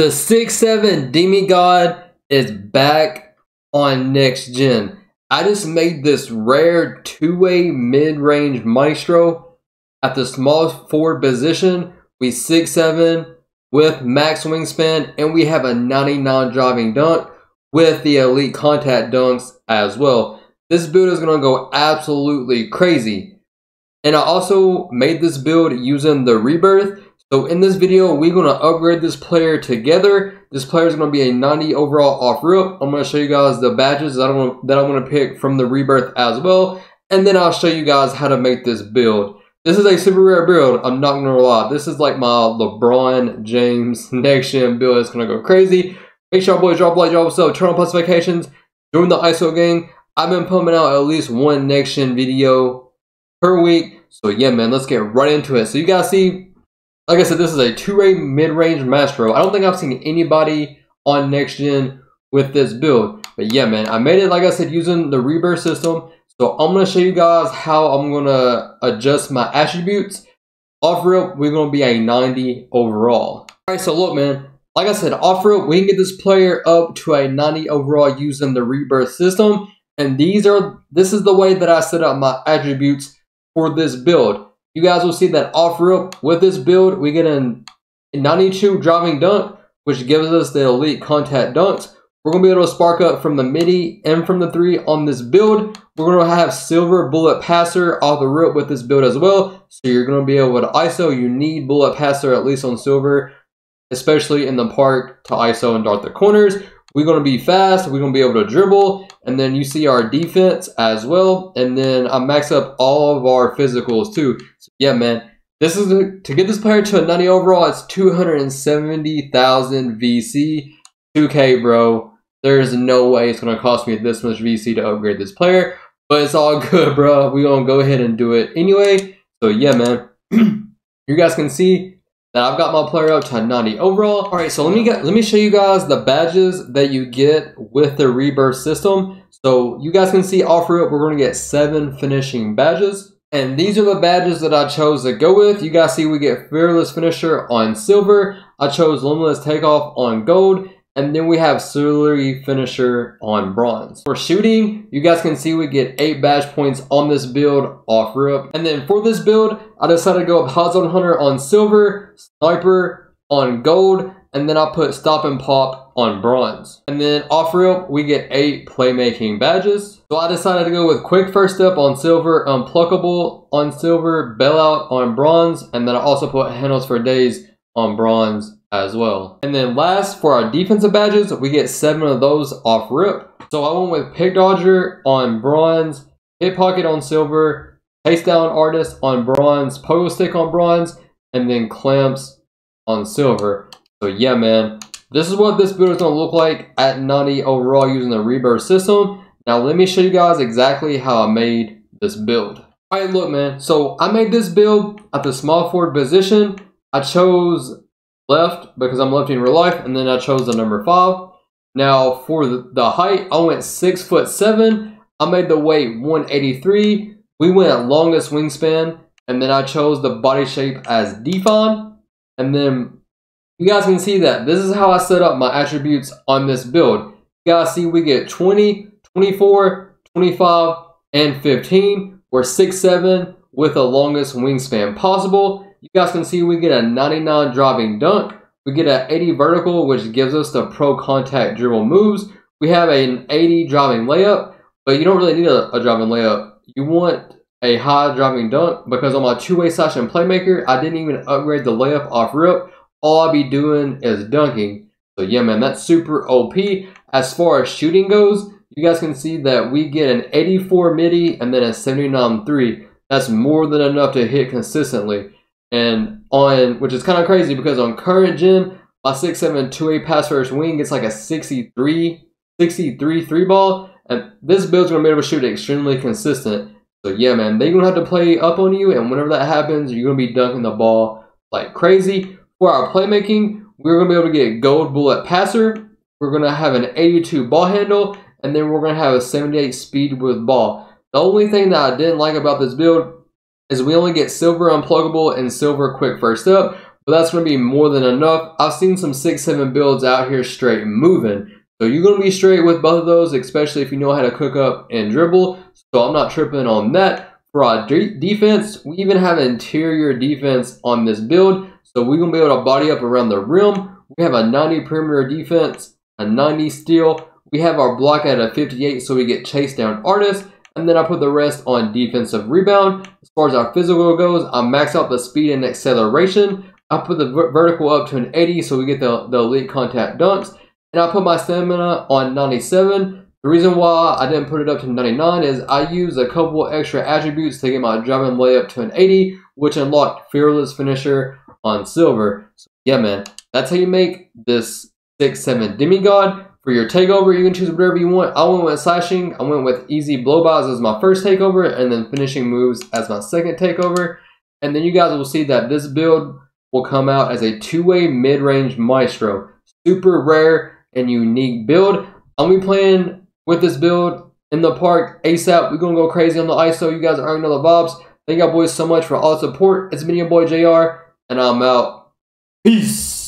The 6'7" demigod is back on next gen. I just made this rare two-way mid-range maestro at the small forward position. We 6'7" with max wingspan, and we have a 99 driving dunk with the elite contact dunks as well. This build is going to go absolutely crazy. And I also made this build using the rebirth. So in this video, we're going to upgrade this player together. This player is going to be a 90 overall off rip. I'm going to show you guys the badges that I'm going to pick from the rebirth as well. And then I'll show you guys how to make this build. This is a super rare build. I'm not going to lie. This is like my LeBron James next gen build. It's going to go crazy. Make sure boys drop a like, drop a sub, turn on post notifications, join the ISO gang. I've been pumping out at least one next gen video per week. So yeah, man, let's get right into it. So you guys see, like I said, this is a two-way mid-range maestro. I don't think I've seen anybody on next gen with this build. But yeah, man, I made it, like I said, using the rebirth system. So I'm going to show you guys how I'm going to adjust my attributes. Off rip, we're going to be a 90 overall. Alright, so look, man. Like I said, off rip, we can get this player up to a 90 overall using the rebirth system. And this is the way that I set up my attributes for this build. You guys will see that off rip with this build, we get a 92 driving dunk, which gives us the elite contact dunks. We're going to be able to spark up from the midi and from the three on this build. We're going to have silver bullet passer off the rip with this build as well. So you're going to be able to ISO. You need bullet passer at least on silver, especially in the park, to ISO and dart the corners. We're going to be fast. We're going to be able to dribble. And then you see our defense as well. And then I max up all of our physicals too. So yeah, man. This is to get this player to a 90 overall, it's 270,000 VC. 2K, bro. There's no way it's going to cost me this much VC to upgrade this player. But it's all good, bro. We're going to go ahead and do it anyway. So yeah, man. You guys can see that I've got my player up to a 90 overall. Alright, so let me show you guys the badges that you get with the rebirth system. So you guys can see off rip, we're going to get 7 finishing badges. And these are the badges that I chose to go with. You guys see we get fearless finisher on silver. I chose limitless takeoff on gold. And then we have silvery finisher on bronze. For shooting, you guys can see we get 8 badge points on this build off rip. And then for this build, I decided to go up hot zone hunter on silver, sniper on gold, and then I put stop and pop on bronze. And then off rip, we get 8 playmaking badges. So I decided to go with quick first step on silver, unpluckable on silver, bailout on bronze, and then I also put handles for days on bronze as well. And then last, for our defensive badges, we get 7 of those off rip. So I went with pick dodger on bronze, hit pocket on silver, chase down artist on bronze, pogo stick on bronze, and then clamps on silver. So yeah, man, this is what this build is going to look like at 90 overall using the rebirth system. Now let me show you guys exactly how I made this build. Alright, look, man, so I made this build at the small forward position. I chose left because I'm lefty in real life, and then I chose the number 5. Now for the height, I went 6'7". I made the weight 183. We went longest wingspan, and then I chose the body shape as define. And then you guys can see that this is how I set up my attributes on this build. You guys see we get 20, 24, 25, and 15. We're 6'7" with the longest wingspan possible. You guys can see we get a 99 driving dunk. We get an 80 vertical, which gives us the pro contact dribble moves. We have an 80 driving layup, but you don't really need a driving layup. You want a high driving dunk because on my two-way slash and playmaker, I didn't even upgrade the layup off rip. All I'll be doing is dunking. So yeah, man, that's super OP. As far as shooting goes, you guys can see that we get an 84 midi and then a 79 3. That's more than enough to hit consistently. And which is kind of crazy because on current gen, my 6'7" 2A pass first wing gets like a 63 3 ball. And this build's going to be able to shoot extremely consistent. So yeah, man, they're going to have to play up on you. And whenever that happens, you're going to be dunking the ball like crazy. For our playmaking, we're going to be able to get gold bullet passer. We're going to have an 82 ball handle. And then we're going to have a 78 speed with ball. The only thing that I didn't like about this build is we only get silver unpluggable and silver quick first up, but that's going to be more than enough. I've seen some 6-7 builds out here straight moving. So you're going to be straight with both of those, especially if you know how to cook up and dribble. So I'm not tripping on that. For our defense, we even have interior defense on this build. So we're going to be able to body up around the rim. We have a 90 perimeter defense, a 90 steal. We have our block at a 58 so we get chase down artists. And then I put the rest on defensive rebound. As far as our physical goes, I max out the speed and acceleration. I put the vertical up to an 80 so we get the elite contact dunks. And I put my stamina on 97. The reason why I didn't put it up to 99 is I used a couple extra attributes to get my driving layup to an 80, which unlocked Fearless Finisher on silver. So yeah, man, that's how you make this 6-7 demigod. For your takeover, you can choose whatever you want. I went with slashing. I went with easy blowbys as my first takeover, and then finishing moves as my second takeover. And then you guys will see that this build will come out as a 2-way mid-range maestro. Super rare and unique build. I'm gonna be playing with this build in the park ASAP. We're gonna go crazy on the ISO. You guys already know the vibes. Thank y'all boys so much for all the support. It's been your boy JR, and I'm out. Peace.